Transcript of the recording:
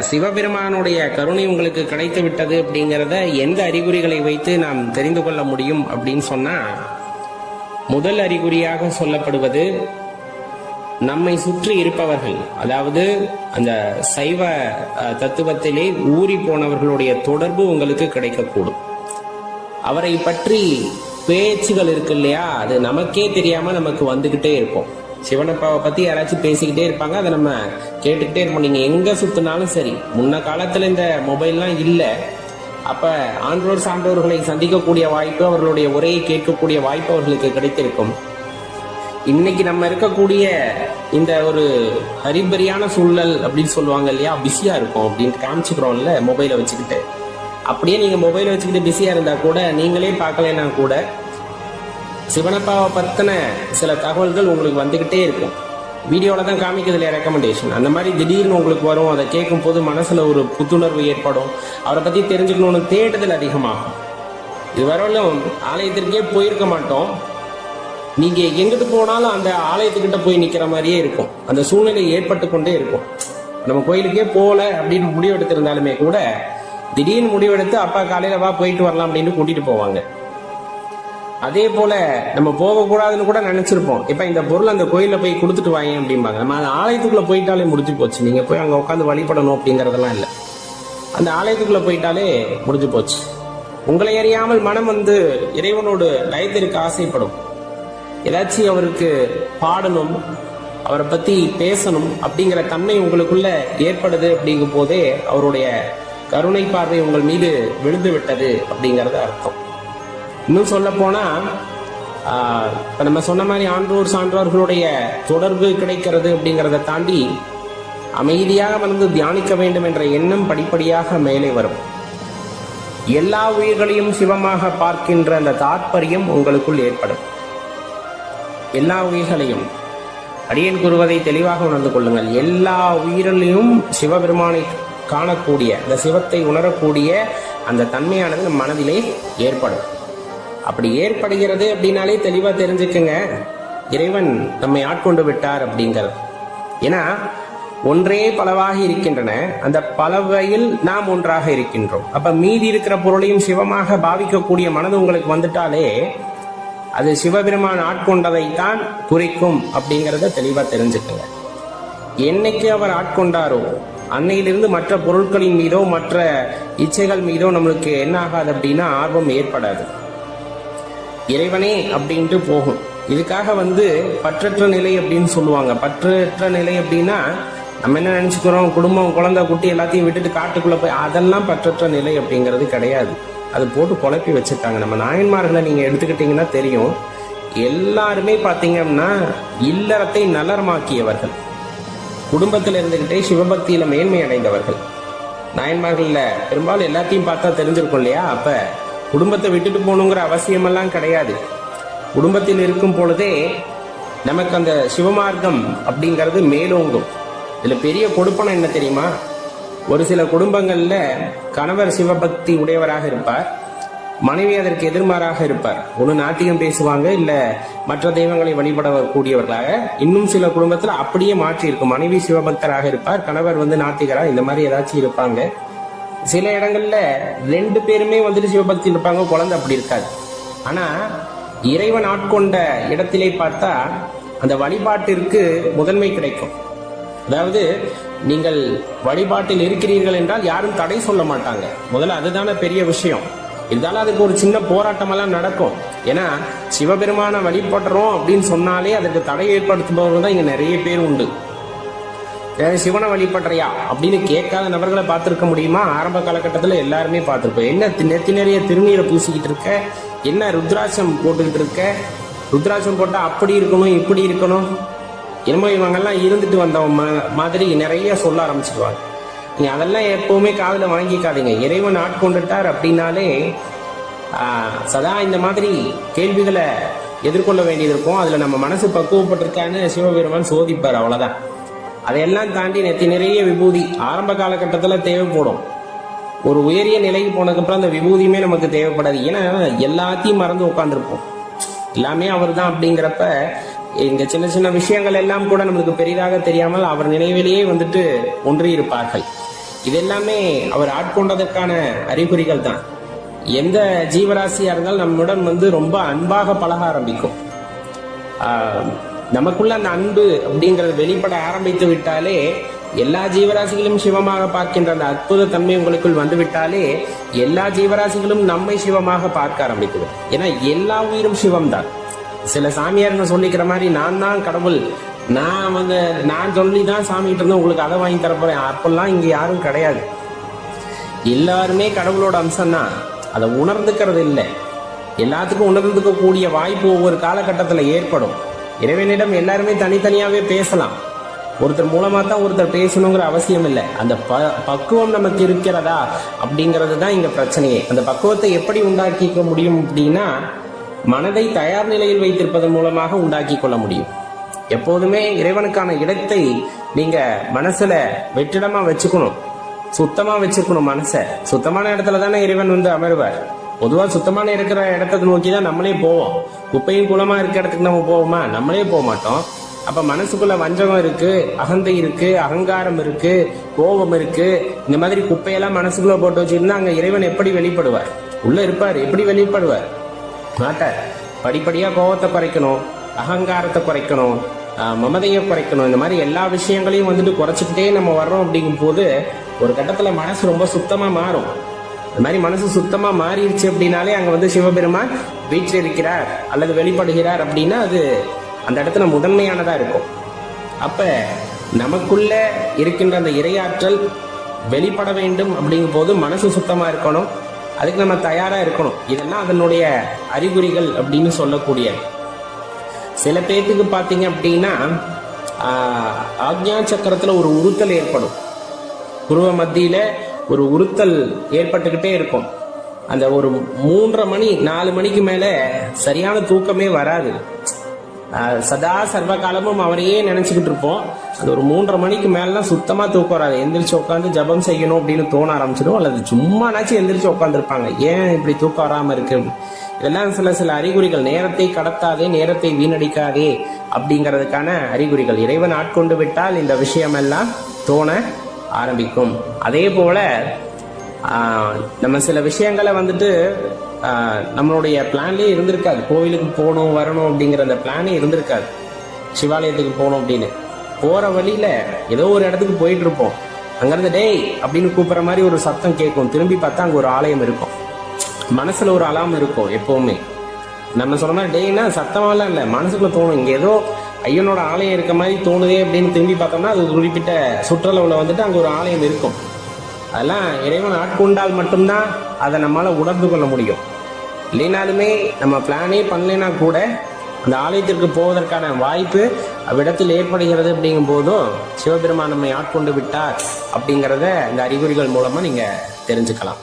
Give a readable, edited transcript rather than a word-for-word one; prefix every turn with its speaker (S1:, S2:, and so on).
S1: சிவபெருமானுடைய கருணை உங்களுக்கு கிடைத்து விட்டது அப்படிங்கிறத எந்த அறிகுறிகளை வைத்து நாம் தெரிந்து கொள்ள முடியும் அப்படின்னு சொன்னா, முதல் அறிகுறியாக சொல்லப்படுவது நம்மை சுற்றி இருப்பவர்கள், அதாவது அந்த சைவ தத்துவத்திலே ஊறி போனவர்களுடைய தொடர்பு உங்களுக்கு கிடைக்கக்கூடும். அவரை பற்றி பேச்சுகள் இருக்கு இல்லையா, அது நமக்கே தெரியாம நமக்கு வந்துகிட்டே இருக்கும். சிவனப்பாவை பத்தி யாராச்சும் பேசிக்கிட்டே இருப்பாங்க, அதை நம்ம கேட்டுக்கிட்டே இருப்போம். நீங்க எங்க சுத்தினாலும் சரி. முன்ன காலத்துல இந்த மொபைல்லாம் இல்லை, அப்ப ஆன்றோர் சான்றோர்களை சந்திக்கக்கூடிய வாய்ப்பு, அவர்களுடைய உரையை கேட்கக்கூடிய வாய்ப்பு அவர்களுக்கு கிடைத்திருக்கும். இன்னைக்கு நம்ம இருக்கக்கூடிய இந்த ஒரு ஹரிபரியான சூழல் அப்படின்னு சொல்லுவாங்க இல்லையா, பிஸியா இருக்கும் அப்படின்னு காமிச்சுக்கிறோம்ல மொபைலை வச்சுக்கிட்டு. அப்படியே நீங்க மொபைலை வச்சுக்கிட்டு பிஸியா இருந்தா கூட, நீங்களே பார்க்கலன்னா கூட, சிவனப்பாவை பத்தின சில தகவல்கள் உங்களுக்கு வந்துகிட்டே இருக்கும். வீடியோல தான் காமிக்கிறது இல்லையா ரெக்கமெண்டேஷன், அந்த மாதிரி திடீர்னு உங்களுக்கு வரும். அதை கேட்கும் போது மனசுல ஒரு புத்துணர்வு ஏற்படும். அவரை பத்தி தெரிஞ்சுக்கணும்னு தேடுதல் அதிகமாகும். இதுவரையிலும் ஆலயத்திற்கே போயிருக்க மாட்டோம், நீங்க எங்கிட்டு போனாலும் அந்த ஆலயத்துக்கிட்ட போய் நிக்கிற மாதிரியே இருக்கும். அந்த சூழ்நிலை ஏற்பட்டு கொண்டே இருக்கும். நம்ம கோயிலுக்கே போகல அப்படின்னு முடிவெடுத்திருந்தாலுமே கூட, திடீர்னு முடிவெடுத்து அப்பா காலையில வா போயிட்டு வரலாம் அப்படின்னு கூட்டிட்டு போவாங்க. அதே போல நம்ம போகக்கூடாதுன்னு கூட நினைச்சிருப்போம். இப்ப இந்த பொருள் அந்த கோயில போய் கொடுத்துட்டு வாங்க அப்படிம்பாங்க. நம்ம அந்த ஆலயத்துக்குள்ள போயிட்டாலே முடிஞ்சு போச்சு. நீங்க போய் அங்க உட்காந்து வழிபடணும் அப்படிங்கறதெல்லாம் இல்லை. அந்த ஆலயத்துக்குள்ள போயிட்டாலே முடிஞ்சு போச்சு. உங்களை அறியாமல் மனம் இறைவனோடு லயத்திற்கு ஆசைப்படும். ஏதாச்சும் அவருக்கு பாடணும், அவரை பத்தி பேசணும் அப்படிங்கிற தன்மை உங்களுக்குள்ள ஏற்படுது. அப்படிங்கும் போதே அவருடைய கருணை பார்வை உங்கள் மீது விழுந்து விட்டது அப்படிங்கறது அர்த்தம். இன்னும் சொல்ல போனா, இப்ப நம்ம சொன்ன மாதிரி ஆன்றோர் சான்றோர்களுடைய தொடர்பு கிடைக்கிறது அப்படிங்கறத தாண்டி அமைதியாக தியானிக்க வேண்டும் என்ற எண்ணம் படிப்படியாக மேலே வரும். எல்லா உயிர்களையும் சிவமாக பார்க்கின்ற அந்த தாற்பயம் உங்களுக்குள் ஏற்படும். எல்லா உயிர்களையும் அடியேன் கூறுவதை தெளிவாக உணர்ந்து கொள்ளுங்கள். எல்லா உயிரிலையும் சிவபெருமானை காணக்கூடிய, அந்த சிவத்தை உணரக்கூடிய அந்த தன்மையானது நம் மனதிலே ஏற்படும். அப்படி ஏற்படுகிறது அப்படின்னாலே தெளிவா தெரிஞ்சுக்குங்க, இறைவன் நம்மை ஆட்கொண்டு விட்டார் அப்படிங்கிறது. ஏன்னா ஒன்றே பலவாக இருக்கின்றன, அந்த பலவையில் நாம் ஒன்றாக இருக்கின்றோம். அப்ப மீதி இருக்கிற பொருளையும் சிவமாக பாவிக்கக்கூடிய மனது உங்களுக்கு வந்துட்டாலே அது சிவபெருமான் ஆட்கொண்டதைத்தான் குறிக்கும் அப்படிங்கிறத தெளிவா தெரிஞ்சுக்குங்க. என்னைக்கு அவர் ஆட்கொண்டாரோ அன்னையிலிருந்து மற்ற பொருட்களின் மீதோ மற்ற இச்சைகள் மீதோ நம்மளுக்கு என்ன ஆகாது அப்படின்னா ஆர்வம் ஏற்படாது. இறைவனே அப்படின்ட்டு போகும். இதுக்காக பற்றற்ற நிலை அப்படின்னு சொல்லுவாங்க. பற்றற்ற நிலை அப்படின்னா நம்ம என்ன நினைச்சுக்கிறோம், குடும்பம் குழந்தை குட்டி எல்லாத்தையும் விட்டுட்டு காட்டுக்குள்ள போய், அதெல்லாம் பற்றற்ற நிலை அப்படிங்கிறது கிடையாது. அது போட்டு குழப்பி வச்சிருக்காங்க. நம்ம நாயன்மார்களை நீங்க எடுத்துக்கிட்டீங்கன்னா தெரியும், எல்லாருமே பாத்தீங்கன்னா இல்லறத்தை நலரமாக்கியவர்கள், குடும்பத்தில் இருந்துகிட்டே சிவபக்தியில மேன்மை அடைந்தவர்கள். நாயன்மார்கள்ல பெரும்பாலும் எல்லாத்தையும் பார்த்தா தெரிஞ்சிருக்கும் இல்லையா. அப்ப குடும்பத்தை விட்டுட்டு போகணுங்கிற அவசியமெல்லாம் கிடையாது. குடும்பத்தில் இருக்கும் பொழுதே நமக்கு அந்த சிவமார்க்கம் அப்படிங்கிறது மேலோங்கும். இதுல பெரிய கொடுப்பனம் என்ன தெரியுமா, ஒரு சில குடும்பங்கள்ல கணவர் சிவபக்தி உடையவராக இருப்பார், மனைவி அதற்கு எதிர்மாறாக இருப்பார். ஒண்ணு நாட்டியம் பேசுவாங்க, இல்ல மற்ற தெய்வங்களை வழிபடக்கூடியவர்களாக. இன்னும் சில குடும்பத்துல அப்படியே மாற்றி இருக்கும், மனைவி சிவபக்தராக இருப்பார், கணவர் நாத்திகரா, இந்த மாதிரி ஏதாச்சும் இருப்பாங்க. சில இடங்கள்ல ரெண்டு பேருமே சிவபக்தி இருப்பாங்க, குழந்தை அப்படி இருக்காது. ஆனா இறைவன் ஆட்கொண்ட இடத்திலே பார்த்தா அந்த வழிபாட்டிற்கு முதன்மை கிடைக்கும். அதாவது நீங்கள் வழிபாட்டில் இருக்கிறீர்கள் என்றால் யாரும் தடை சொல்ல மாட்டாங்க. முதல்ல அதுதானே பெரிய விஷயம். இருந்தாலும் அதுக்கு ஒரு சின்ன போராட்டம் எல்லாம் நடக்கும். ஏன்னா சிவபெருமான வழிபடுறோம் அப்படின்னு சொன்னாலே அதுக்கு தடை ஏற்படுத்துபவர்கள் தான் இங்க நிறைய பேர் உண்டு. சிவனை வழிபடுறியா அப்படின்னு கேட்காத நபர்களை பார்த்திருக்க முடியுமா? ஆரம்ப காலகட்டத்தில் எல்லாருமே பார்த்திருப்போம். என்ன நெத்தி நிறைய திருநீரை பூசிக்கிட்டு இருக்க, என்ன ருத்ராட்சம் போட்டுக்கிட்டு இருக்க, ருத்ராட்சம் போட்டா அப்படி இருக்கணும் இப்படி இருக்கணும், என்னமோ இவங்கெல்லாம் இருந்துட்டு வந்த மாதிரி நிறைய சொல்ல ஆரம்பிச்சிருவாங்க. நீங்க அதெல்லாம் எப்பவுமே காதுல வாங்கிக்காதீங்க. இறைவன் ஆட்கொண்டுட்டார் அப்படின்னாலே சதா இந்த மாதிரி கேள்விகளை எதிர்கொள்ள வேண்டியது இருக்கும். அதுல நம்ம மனசு பக்குவப்பட்டிருக்கான்னு சிவபெருமான் சோதிப்பார், அவ்வளவுதான். அதையெல்லாம் தாண்டி நெத்தி நிறைய விபூதி ஆரம்ப காலகட்டத்துல தேவைப்படும். ஒரு உயரிய நிலைக்கு போனதுக்கப்புறம் அந்த விபூதியுமே நமக்கு தேவைப்படாது. ஏன்னா எல்லாத்தையும் மறந்து உட்காந்துருப்போம், எல்லாமே அவர் தான் அப்படிங்கிறப்ப இங்க சின்ன சின்ன விஷயங்கள் எல்லாம் கூட நம்மளுக்கு பெரிதாக தெரியாமல் அவர் நினைவிலேயே ஒன்றி இருப்பார்கள். இது எல்லாமே அவர் ஆட்கொண்டதற்கான அறிகுறிகள் தான். எந்த ஜீவராசியா இருந்தாலும் நம்முடன் ரொம்ப அன்பாக பழக ஆரம்பிக்கும். நமக்குள்ள அந்த அன்பு அப்படிங்கறது வெளிப்பட ஆரம்பித்து விட்டாலே, எல்லா ஜீவராசிகளும் சிவமாக பார்க்கின்ற அந்த அற்புத தன்மை உங்களுக்குள் வந்து விட்டாலே, எல்லா ஜீவராசிகளும் நம்மை சிவமாக பார்க்க ஆரம்பித்துவிடும். ஏன்னா எல்லா உயிரும் சிவம் தான். சில சாமியாருங்க சொல்லிக்கிற மாதிரி நான் தான் கடவுள், நான் சொல்லிதான் சாமிகிட்ட இருந்து உங்களுக்கு அதை வாங்கி தரப்போறேன், அப்பெல்லாம் இங்க யாரும் கிடையாது. எல்லாருமே கடவுளோட அம்சம் தான். அதை உணர்ந்துக்கிறது இல்லை. எல்லாத்துக்கும் உணர்ந்துக்க கூடிய வாய்ப்பு ஒவ்வொரு காலகட்டத்தில் ஏற்படும். இறைவனிடம் எல்லாருமே தனித்தனியாவே பேசலாம். ஒருத்தர் மூலமா தான் ஒருத்தர் பேசணுங்கிற அவசியம் இல்லை. அந்த பக்குவம் நமக்கு இருக்கிறதா அப்படிங்கிறது தான் இங்க பிரச்சனையே. அந்த பக்குவத்தை எப்படி உண்டாக்கிக்க முடியும் அப்படின்னா, மனதை தயார் நிலையில் வைத்திருப்பதன் மூலமாக உண்டாக்கி கொள்ள முடியும். எப்போதுமே இறைவனுக்கான இடத்தை நீங்க மனசுல வெற்றிடமா வச்சுக்கணும், சுத்தமா வச்சுக்கணும். மனசை சுத்தமான இடத்துல தானே இறைவன் அமருவார். பொதுவா சுத்தமான இருக்கிற இடத்தை நோக்கி தான் நம்மளே போவோம். குப்பையும் குளமா இருக்கிற இடத்துக்கு நம்ம போவோமா? நம்மளே போக மாட்டோம். அப்ப மனசுக்குள்ள வஞ்சகம் இருக்கு, அகந்தை இருக்கு, அகங்காரம் இருக்கு, கோபம் இருக்கு. இந்த மாதிரி குப்பையெல்லாம் மனசுக்குள்ள போட்டு வச்சிருந்தா அங்க இறைவன் எப்படி வெளிப்படுவார்? உள்ள இருப்பார், எப்படி வெளிப்படுவார்? மாட்டார். படிப்படியா கோபத்தை குறைக்கணும், அகங்காரத்தை குறைக்கணும், மமதையை குறைக்கணும். இந்த மாதிரி எல்லா விஷயங்களையும் குறைச்சிக்கிட்டே நம்ம வர்றோம். அப்படிங்கும் போது ஒரு கட்டத்துல மனசு ரொம்ப சுத்தமா மாறும். இந்த மாதிரி மனசு சுத்தமா மாறிடுச்சு அப்படின்னாலே அங்க சிவபெருமான் வீற்றிருக்கிறார் அல்லது வெளிப்படுகிறார் அப்படின்னா அது அந்த இடத்துல முதன்மையானதா இருக்கும். அப்ப நமக்குள்ள இருக்கின்ற அந்த இறையாற்றல் வெளிப்பட வேண்டும் அப்படிங்கும் போது மனசு சுத்தமா இருக்கணும், அதுக்கு நம்ம தயாரா இருக்கணும். இதெல்லாம் அதனுடைய அறிகுறிகள் அப்படின்னு சொல்லக்கூடிய. சில பேர்த்துக்கு பாத்தீங்க அப்படின்னா ஆக்ஞா சக்கரத்துல ஒரு உறுத்தல் ஏற்படும். புருவ மத்தியில ஒரு உறுத்தல் ஏற்பட்டுக்கிட்டே இருக்கும். அந்த ஒரு 3:30 மணி 4 மணிக்கு மேல சரியான தூக்கமே வராது. சதா சர்வ காலமும் அவரையே நினைச்சுக்கிட்டு இருப்போம். அது ஒரு 3:30 மணிக்கு மேலாம் சுத்தமா தூக்கம் வராது. எந்திரிச்சு உட்காந்து ஜபம் செய்யணும் அப்படின்னு தோண ஆரம்பிச்சிடும். அல்லது சும்மானாச்சும் எந்திரிச்சு உட்காந்துருப்பாங்க. ஏன் இப்படி தூக்கம் வராம இருக்கு? இதெல்லாம் சில அறிகுறிகள். நேரத்தை கடத்தாதே, நேரத்தை வீணடிக்காதே அப்படிங்கிறதுக்கான அறிகுறிகள். இறைவன் ஆட்கொண்டு விட்டால் இந்த விஷயம் எல்லாம் தோண ஆரம்பிக்கும். அதே போல நம்ம சில விஷயங்களை நம்மளுடைய பிளான்லயே இருந்திருக்காது. கோவிலுக்கு போகணும் வரணும் அப்படிங்கிற அந்த பிளானே இருந்திருக்காது. சிவாலயத்துக்கு போகணும் அப்படின்னு போற வழியில ஏதோ ஒரு இடத்துக்கு போயிட்டு இருப்போம். அங்கிருந்து டேய் அப்படின்னு கூப்பிடுற மாதிரி ஒரு சத்தம் கேட்கும். திரும்பி பார்த்தா அங்க ஒரு ஆலயம் இருக்கும். மனசுல ஒரு அலாம் இருக்கும் எப்பவுமே. நம்ம சொல்ற மாதிரி டேய்னா சத்தமாலாம் இல்லை, மனசுக்குள்ள தோணும் இங்க ஏதோ ஐயனோட ஆலயம் இருக்க மாதிரி தோணுதே அப்படின்னு திரும்பி பார்த்தோம்னா அது குறிப்பிட்ட சுற்றளவுல அங்க ஒரு ஆலயம் இருக்கும். அதெல்லாம் இறைவன் ஆட்கொண்டால் மட்டும்தான் அதை நம்மளால உணர்ந்து கொள்ள முடியும். இல்லைனாலுமே நம்ம பிளானே பண்ணலைன்னா கூட அந்த ஆலயத்திற்கு போவதற்கான வாய்ப்பு அவ்விடத்தில் ஏற்படுகிறது. அப்படிங்கும் போதும் சிவபெருமான் நம்மை ஆட்கொண்டு விட்டார் அப்படிங்கிறத இந்த அறிகுறிகள் மூலமா நீங்க தெரிஞ்சுக்கலாம்.